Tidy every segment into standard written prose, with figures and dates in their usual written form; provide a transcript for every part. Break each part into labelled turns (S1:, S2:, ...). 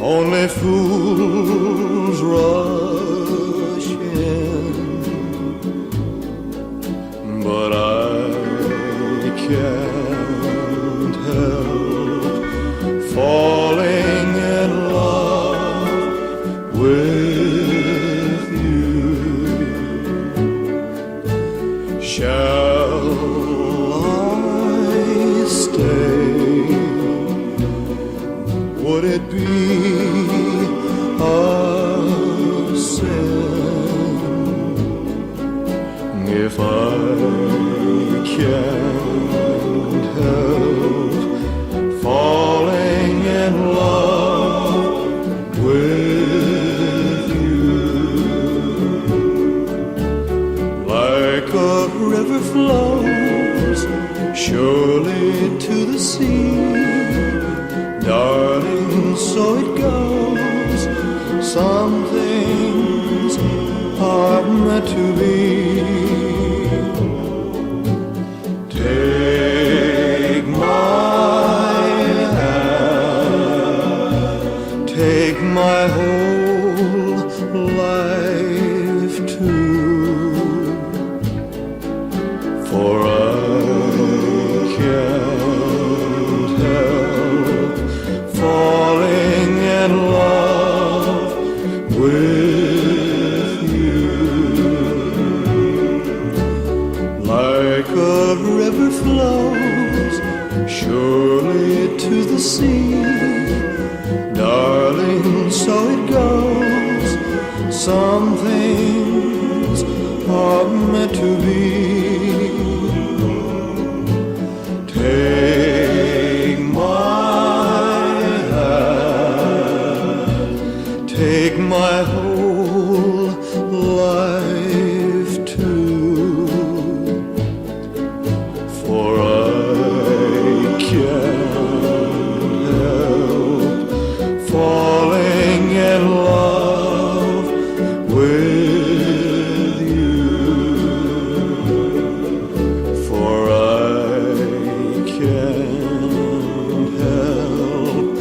S1: Only fools rush in, but I can't help falling in love with you. Shall I stay? Would it be a sin if I can't help falling in love with you? Like a river flows surely to the sea, darling, so it goes. Some things are meant to be. Take my hand, take my whole life too, for I can't help falling in love with you. Like a river flows surely to the sea, darling, so it goes. Some things are meant to be. Take my hand, take my whole life too, for I can't help falling in love with you, for I can't help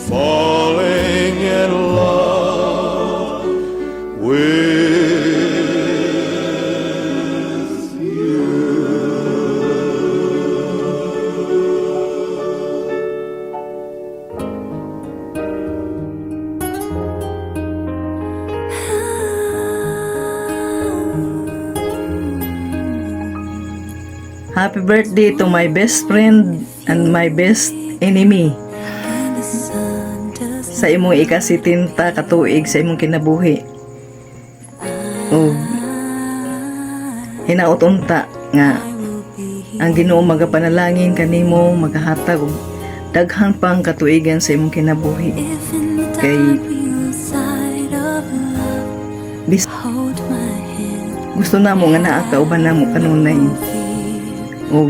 S1: falling in love with you.
S2: Happy birthday to my best friend and my best enemy. Sa imong ikasitinta katuig sa imong kinabuhi. O hinaot unta nga ang Ginoo magapanalangin kanimo magahatag og daghang pang katuigan sa imong kinabuhi. Kay gusto na mo nga naa kauban na mo kanunay. O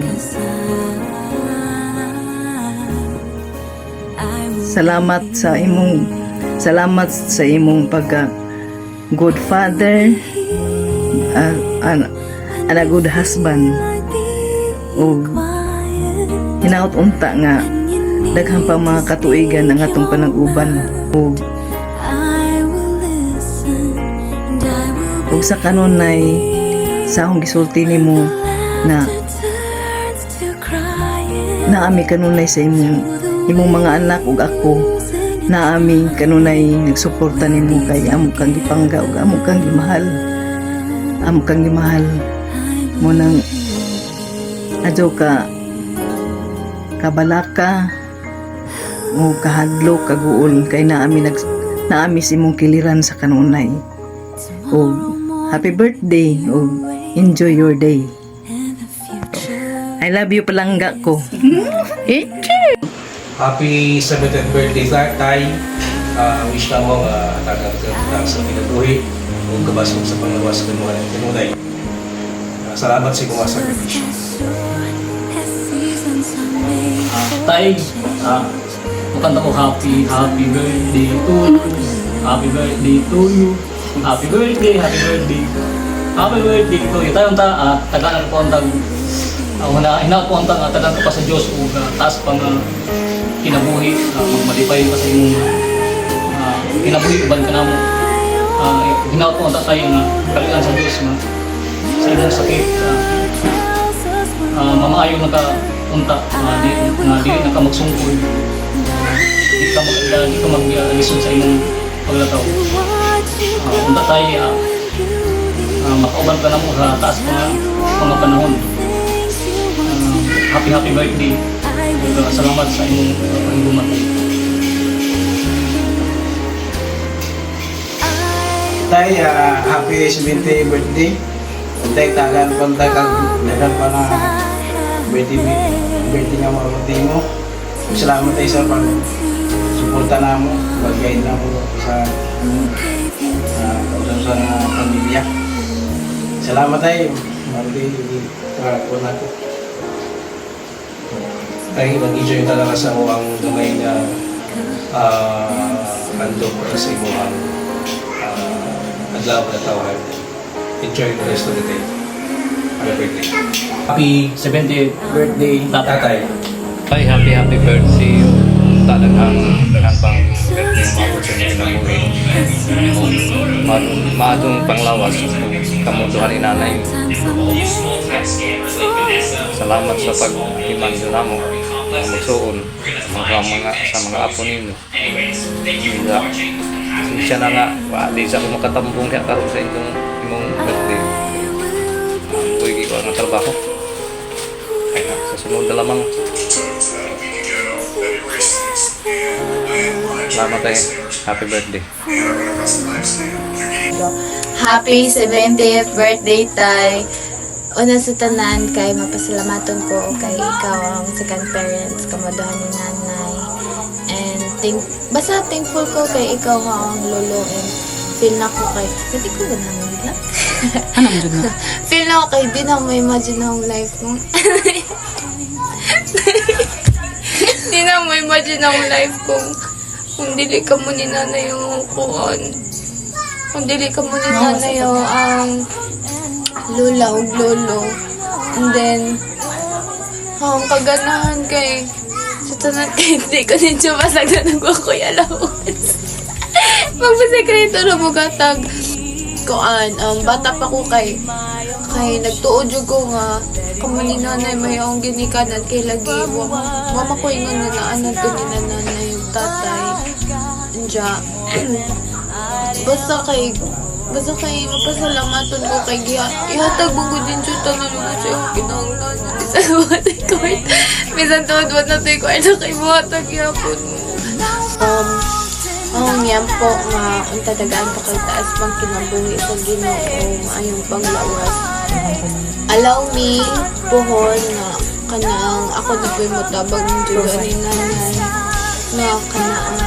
S2: salamat sa imong pagka good father, and a good husband. O hinaot unta nga daghang pa mga katuigan ang atong panag-uban. O sa kanunay sa akong gisulti nimo na naami kanunay sa imong mga anak ug ako, naami kanunay nagsuporta nimo kay amo kang gipangga ug amo kang gimahal mo nang adyo ka kabalaka o kahadlok kaguol kay naami sa imong kiliran sa kanunay. O happy birthday o enjoy your day. I love you palangga ko.
S3: Happy 70th birthday, Tay. Wish na mo tagang sa kinabuhi o kabasog sa panglawas ng mga tinunay. Salamat sa mga sakripisyo.
S4: Tay, maganda ko happy birthday to you. Happy birthday to you. Happy birthday to you. Tayo tagalan ko ang hinakuan tagan ko pa sa Diyos o taas pang kinabuhi, magmalipay pa sa imong kinabuhi uban ka na mo. Hinaot mo tayo nga kalian sa Diyos nga sa imong sakit. Mamaayo nakapunta nga di nakamagsungkol. Di ka mag-alisod sa imong paglataw. Unta tayo makauban ka na mo sa taas mga panahon. Happy birthday. Salamat sa imong pagbumat.
S5: Tay, happy 70th birthday. Tay, tagan pa na birthday nga mga birthday mo. Salamat tayo sa pag-suporta na mo, pag-guide na mo sa kausasan ng pamilya. Salamat tayo. Marami po na ko.
S3: Ay, mag-enjoy talaga sa mo ang gamay na handog para sa imo ang adlaw na tawag. Enjoy the rest of the day. Happy birthday.
S4: Happy 70th birthday, tatay.
S3: Tatay.
S6: Ay, happy birthday. Talagang pang birthday mo ako sa kinabuhi. Maadong panglawas. Kamunduhan ni nanay. Salamat sa pag-iman doon mo. Magsuon. Sa mga apo ninyo. Siya na nga. Di sa ako makatambong kaya karoon sa imong birthday. Huwag ko ang trabaho. Kaya sa sunod na lamang. Salamat tayo. Happy birthday.
S7: Happy 70th birthday, Tay. Una sa tanan kay mapasalamaton ko kay ikaw ang second parents kamodahan ni nanay. And basta thankful ko kay ikaw ang lolo and feel na ko kay hindi ko ganahan lang.
S2: Anong dun na?
S7: Feel na ko kay di na mo imagine ang life mo. Di na mo imagine ang life kung dili ka mo ni nanay yung kuon. Kung dili ka mo ni nanay yung ang lula o lolo. And then, ang kaganahan kay sa tanan kay hindi ko ninyo masagdanan ko kuya allowance. Magpasekreto na mo gatag kuan, bata pa ko kay nagtuod jud ko nga kamo ni nanay may ang ginikanan kay lagi mama ko ingon na naanan to ni nanay yung tatay nja basta kay mapasalamaton ko kay ihatag mo ko din siya tanong ko siya yung kinahanglan sa watay ko minsan tuwad na tayo ko kay buhatag yapon mo niyan po nga unta dagaan pa kay taas pang kinabuhi sa Ginoo maayong panglawas. Allow me pohon nga kanang ako na po'y motabag ng juga ni nanay na kanang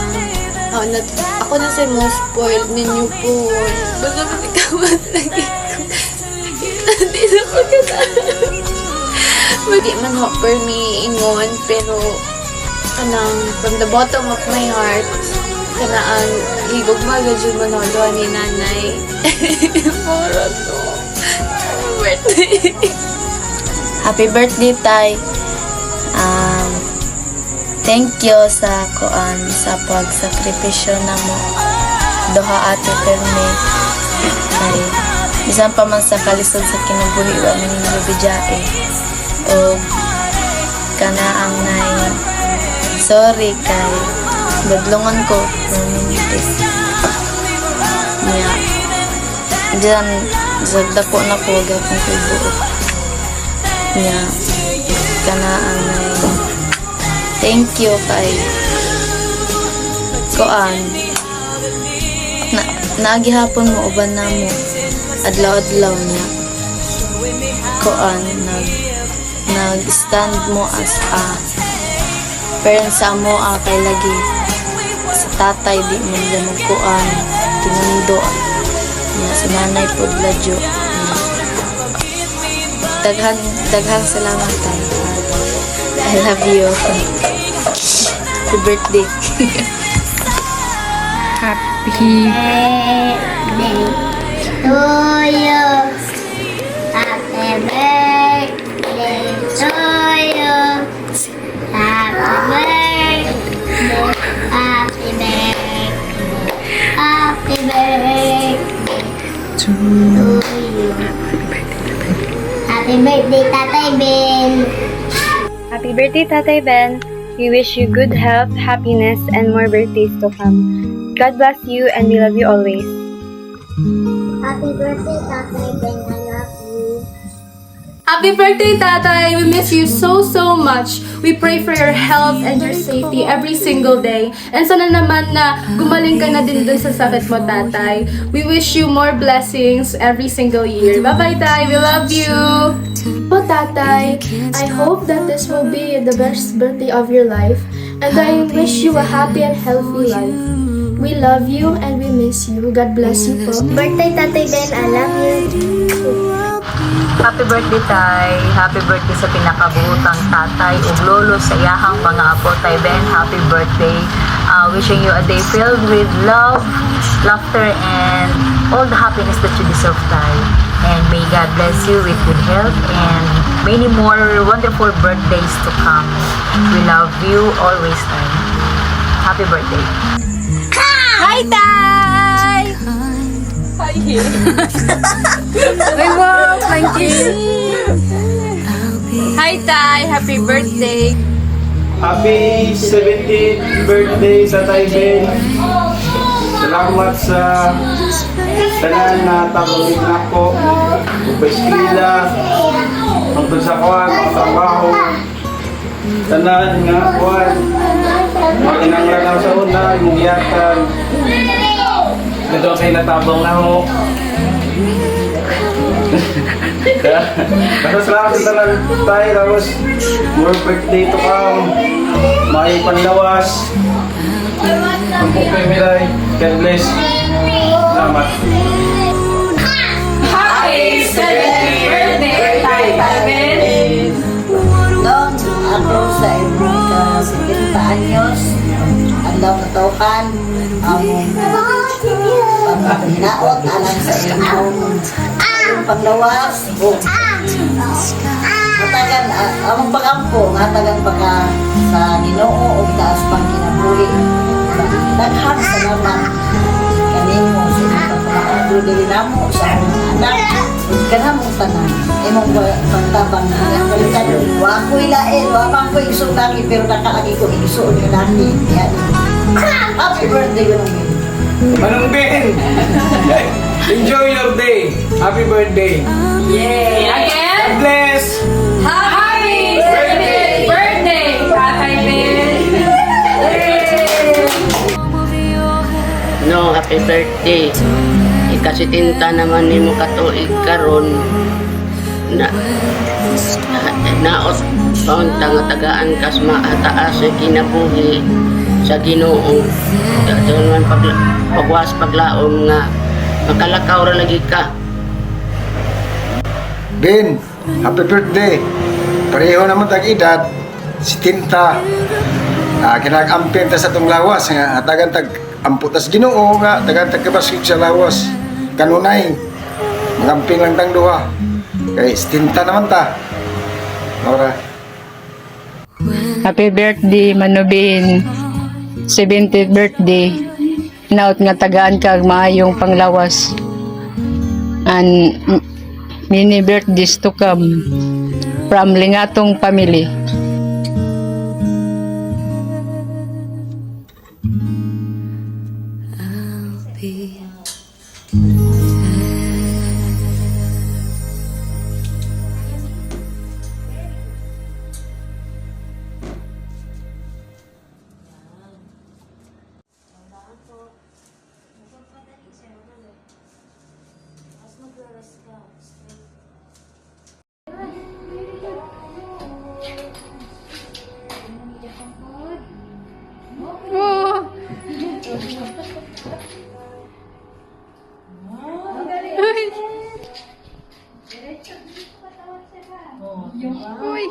S7: ako na sa mo spoiled ninyo po. Basta matikamat lagi ko. Hindi na ko Hindi man ho for me ingon pero kanang from the bottom of my heart kana ang higugma gadyo manodo ni nanay. Puro to. Birthday. Happy birthday, Tay. Thank you sa pagsakripisyo na mo. Duha ate perme. Ay, bisan pa man sa kalisod sa kinabuhi wa man ni bidyae. O kana ang nay sorry kay badlongan ko minutes niya diyan zagdako na ko gapon ko buok niya kana ang nay thank you kay koan nagihapon mo uban namo adlaw-adlaw niya koan nag-stand mo as a parents sa mo kay lagi sa tatay di mo nila magkuan tinundo niya si nanay po ladyo daghang salamat tayo. I love you. Happy birthday.
S2: Happy
S8: to you. Happy birthday to you. Happy birthday. Happy birthday. birthday, Tatay Ben.
S9: Happy birthday, Tatay Ben. We wish you good health, happiness, and more birthdays to come. God bless you and we love you always.
S8: Happy birthday, Tatay Ben. I love you.
S7: Happy birthday, Tatay! We miss you so much. We pray for your health and your safety every single day. And sana naman na gumaling ka na din dun sa sakit mo, Tatay. We wish you more blessings every single year. Bye-bye, Tay! We love you! Oh, Tatay, I hope that this will be the best birthday of your life. And I wish you a happy and healthy life. We love you and we miss you. God bless you po.
S8: Birthday, Tatay Ben. I love you.
S2: Happy birthday, Tay. Happy birthday sa pinakabuhutang tatay ug lolo sa iyahang mga apo, Tay Ben. Happy birthday. Wishing you a day filled with love, laughter, and all the happiness that you deserve, Tay. And may God bless you with good health and many more wonderful birthdays to come. We love you always, Tay. Happy birthday.
S7: Hi, Tay! Hi, wow, thank you. Hi, Tay. Happy birthday.
S5: Happy 17th birthday sa Tay Ben. Salamat sa tanan na tabangin ako. Upeskwela, hangtod sa kuwan, trabaho. Tanan nga kuwan. Makinanglan sa una, yung iyatan. Ito kayo natabang na ho. Tapos salamat sa tanan tayo. Tapos more birthday to come. May panlawas. Ang pukay miray. God bless. Salamat.
S7: Happy 70th birthday, Tatay Ben!
S10: Nung ako sa imong ka-70 anyos, ang daw katukan, among pagpapahinaot alang sa imong paglawas, o hatagan, among pagampo, hatagan baka sa Ginoo o taas pang kinabuhi. Daghang salamat kanimo sa imong pagpapahuli namo sa among anak. Kanamong tanan, imong pagtabang hanggang balikan. Wa ko'y lain, wa man ko'y isog laki, pero nakaagi ko isuod ka laki. Yan. Happy birthday, Manong Ben.
S5: Manong Ben! Enjoy your day. Happy birthday.
S7: Yay! Again?
S5: God bless.
S7: Happy 70th birthday, Tatay Ben!
S11: No, happy birthday. Ikasitinta naman ni mo katuig karon na naot paunta nga tagaan kas maataas sa kinabuhi sa Ginoo. Dayon man pagwas paglaom nga makalakaw ra lagi ka.
S12: Ben, happy birthday. Pareho naman tag edad si Tinta. Kinakampin ta sa tong lawas nga atagan tag amputas Ginoo nga tagan tag kabasig sa lawas. Kanunay. Magamping lang tang duha. Kay si Tinta naman ta. Ora.
S13: Happy birthday, Manubin. 70th birthday. Naot nga tagaan kag maayong panglawas. And many birthdays to come from Lingatong family.
S7: Uy!